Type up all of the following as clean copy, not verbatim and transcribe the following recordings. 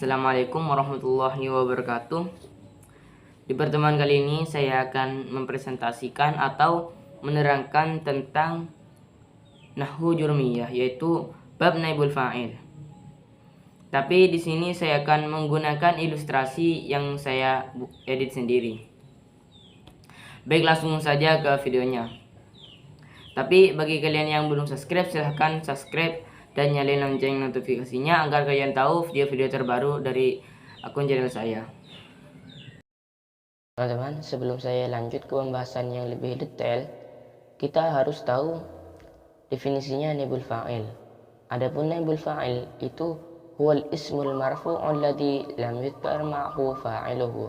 Assalamualaikum warahmatullahi wabarakatuh. Di pertemuan kali ini saya akan mempresentasikan atau menerangkan tentang nahwu jurmiyah, yaitu bab naibul fa'il. Tapi di sini saya akan menggunakan ilustrasi yang saya edit sendiri. Baik, langsung saja ke videonya. Tapi bagi kalian yang belum subscribe, silahkan subscribe dan nyalain lonceng notifikasinya agar kalian tahu video-video terbaru dari akun channel saya. Teman-teman, sebelum saya lanjut ke pembahasan yang lebih detail, kita harus tahu definisinya naibul fa'il. Adapun naibul fa'il itu huwal ismul marfu'u alladhi lam yudhkar ma'hu fa'iluhu.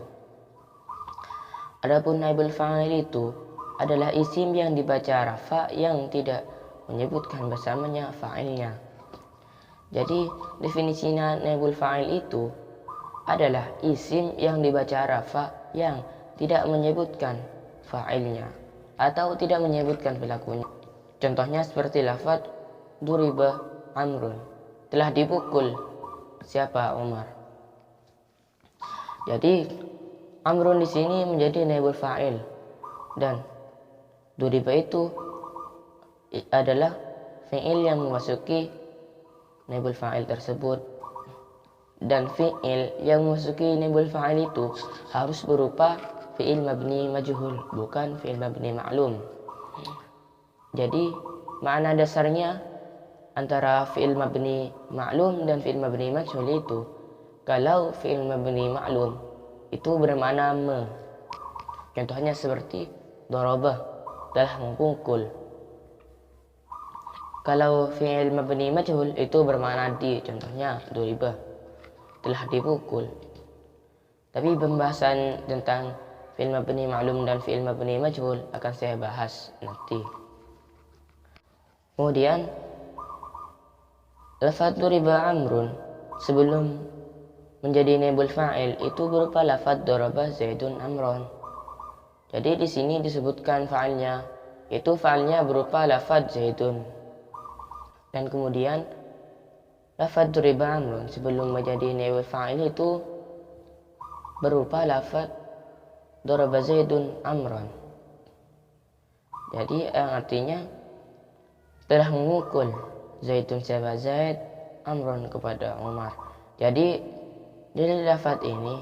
Adapun naibul fa'il itu adalah isim yang dibaca rafa yang tidak menyebutkan bersamanya fa'ilnya. Jadi definisinya naibul fa'il itu adalah isim yang dibaca rafa yang tidak menyebutkan fa'ilnya atau tidak menyebutkan pelakunya. Contohnya seperti lafaz duriba Amrun, telah dipukul siapa? Umar. Jadi Amrun di sini menjadi naibul fa'il dan duriba itu adalah fi'il yang memasuki naibul fa'il tersebut. Dan fi'il yang memasuki naibul fa'il itu harus berupa fi'il mabni majhul, bukan fi'il mabni ma'lum. Jadi makna dasarnya antara fi'il mabni ma'lum dan fi'il mabni majhul itu, kalau fi'il mabni ma'lum itu bermakna me. Contohnya seperti darabah, telah memukul. Kalau fi'il mabni majhul itu bermakna di, contohnya duribah, telah dipukul. Tapi pembahasan tentang fi'il mabni ma'lum dan fi'il mabni majhul akan saya bahas nanti. Kemudian lafaz duriba Amrun sebelum menjadi naibul fa'il itu berupa lafaz daraba Zaidun Amron. Jadi di sini disebutkan fa'ilnya, itu fa'ilnya berupa lafaz Zaidun. Dan kemudian lafaz duriba Amrun sebelum menjadi naibul fa'il itu berupa lafaz daraba Zaidun Amron. Jadi artinya telah memukul Zaidun siapa? Zaid Amron kepada Umar. Jadi dari lafaz ini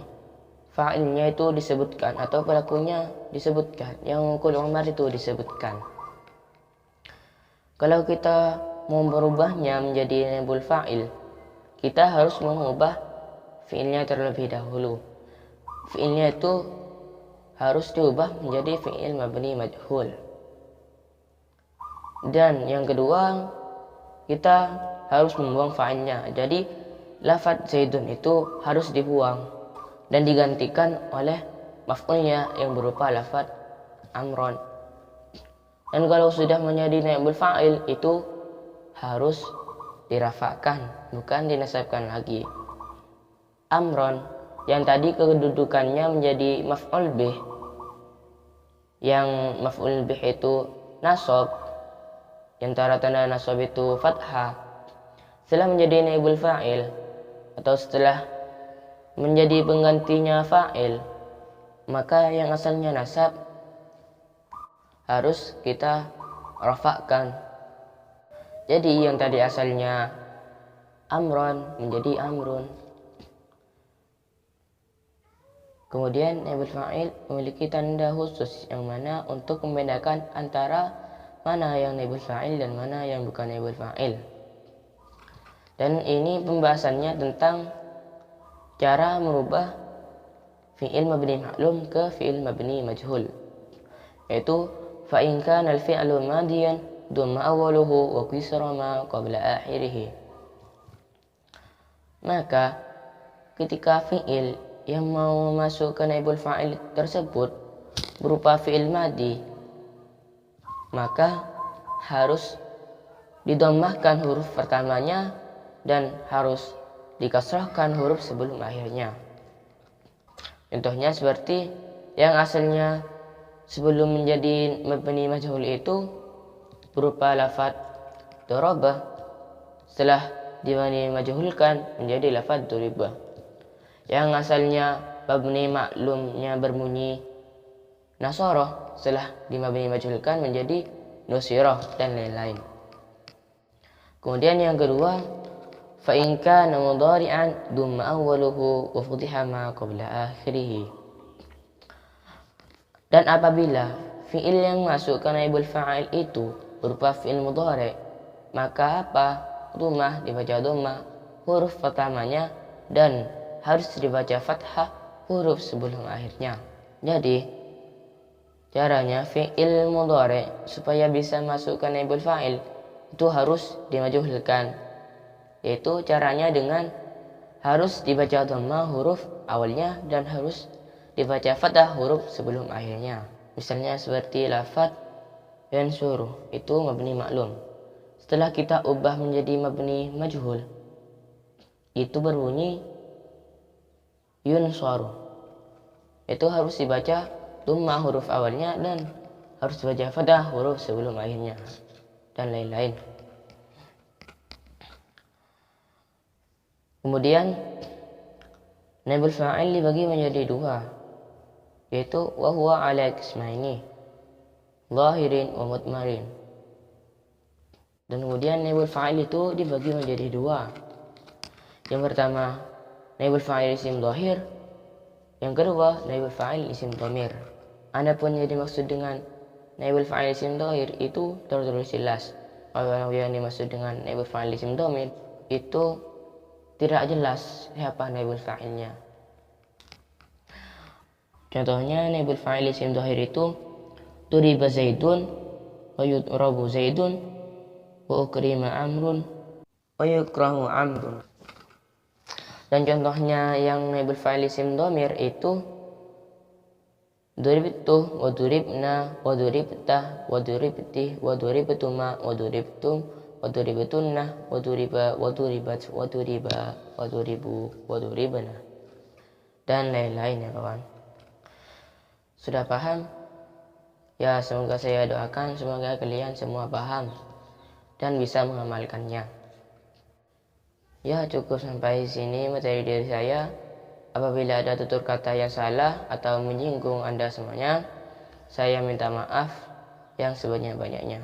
fa'ilnya itu disebutkan atau pelakunya disebutkan, yang memukul Umar itu disebutkan. Kalau kita mau merubahnya menjadi naibul fa'il, kita harus mengubah fi'ilnya terlebih dahulu. Fi'ilnya itu harus diubah menjadi fi'il mabni majhul. Dan yang kedua, kita harus membuang fa'ilnya. Jadi lafaz Zaidun itu harus dibuang dan digantikan oleh maf'ulnya yang berupa lafaz Amron. Dan kalau sudah menjadi naibul fa'il itu harus dirafa'kan, bukan dinasabkan lagi. Amron yang tadi kedudukannya menjadi maf'ul bih, yang maf'ul bih itu nasab, antara tanda nasab itu fathah, setelah menjadi naibul fa'il atau setelah menjadi penggantinya fa'il, maka yang asalnya nasab harus kita rafa'kan. Jadi yang tadi asalnya Amron menjadi Amrun. Kemudian naibul fa'il memiliki tanda khusus yang mana untuk membedakan antara mana yang naibul fa'il dan mana yang bukan naibul fa'il. Dan ini pembahasannya tentang cara merubah fi'il mabni ma'lum ke fi'il mabni majhul, yaitu fa in kana al-fi'lu madiyan dhamma awwaluhu wa kisra ma qabla akhirih. Maka ketika fi'il yang mau masuk ke naibul fa'il tersebut berupa fi'il madi, maka harus didommahkan huruf pertamanya dan harus dikasrahkan huruf sebelum akhirnya. Contohnya seperti yang asalnya sebelum menjadi mabni majhul itu berupa lafaz darabah, setelah dimani majhulkan menjadi lafaz duriba. Yang asalnya mabni maklumnya berbunyi nasoroh, setelah dimabni majhulkan menjadi nusirah dan lain-lain. Kemudian yang kedua, fa in kana mudhari'an dumma awwaluhu wa futiha ma qabla akhirih. Dan apabila fi'il yang masuk ke naibul fa'il itu berupa fi'il mudhari', maka apa? Dhammah dibaca dhammah huruf pertamanya dan harus dibaca fathah huruf sebelum akhirnya. Jadi caranya fi'il mudhari' supaya bisa masuk ke naibul fa'il itu harus dimajhulkan, yaitu caranya dengan harus dibaca dhammah huruf awalnya dan harus dibaca fathah huruf sebelum akhirnya. Misalnya seperti lafaz yansuru, itu mabni maklum. Setelah kita ubah menjadi mabni majhul, itu berbunyi yunsaru. Itu harus dibaca dhammah huruf awalnya dan harus dibaca fathah huruf sebelum akhirnya dan lain-lain. Kemudian naibul fa'il dibagi menjadi dua, yaitu wa huwa ala qismaini, zahirin wa mudmarin. Dan kemudian naibul fa'il itu dibagi menjadi dua. Yang pertama naibul fa'il isim zahir, yang kedua naibul fa'il isim dhamir. Adapun yang dimaksud dengan naibul fa'il isim zahir itu tertulis jelas. Kalau yang dimaksud dengan naibul fa'il isim dhamir itu tidak jelas siapa naibul fa'ilnya. Contohnya naibul fa'il isim zahir itu duriba zaidun wa yudrabu zaidun wa ukrima amrun wa yukrahu amrun. Dan contohnya yang naibul fa'il isim dhamir itu duribtu wa duribna wa duribtah wa duribtih wa duribtuma wa duribtum wa duribatunna wa duriba wa duribat wa duriba wa duribu wa duribna dan lain-lain ya kawan. Sudah paham? Ya, semoga saya doakan semoga kalian semua paham dan bisa mengamalkannya. Ya, cukup sampai sini materi dari saya. Apabila ada tutur kata yang salah atau menyinggung Anda semuanya, saya minta maaf yang sebanyak-banyaknya.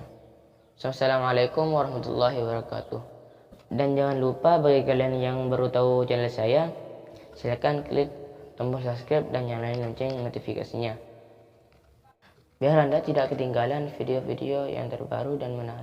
Assalamualaikum warahmatullahi wabarakatuh. Dan jangan lupa bagi kalian yang baru tahu channel saya, silakan klik tombol subscribe dan nyalain lonceng notifikasinya, biar Anda tidak ketinggalan video-video yang terbaru dan menarik.